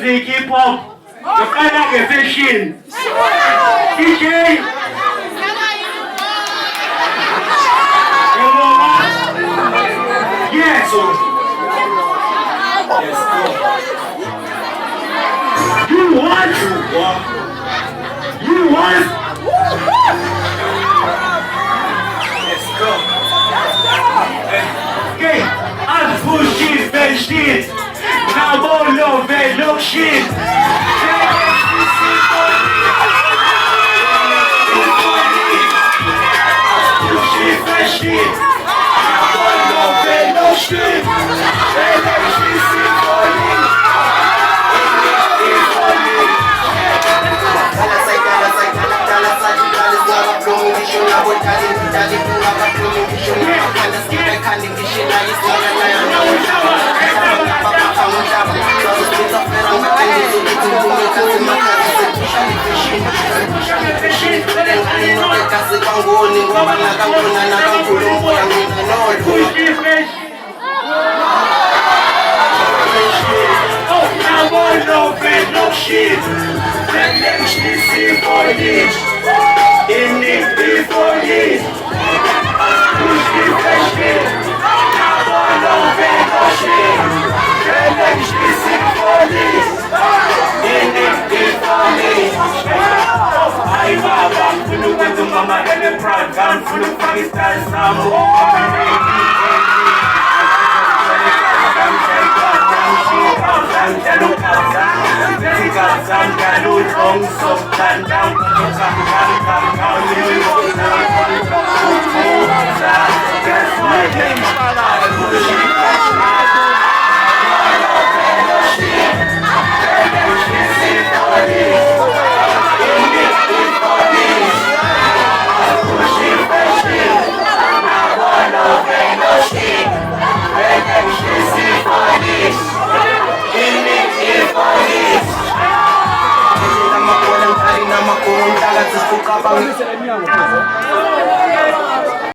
music, hip hop. The kind of fashion. DJ. You know what? Yes. You want? You want? Let's go. Okay. I'm pushing that shit. Now all love and no shit. Pushing that shit. Now all love and no shit. Mama and the proud gun full of Pakistan Nama kurang tali nama kurang taga tersuka bang.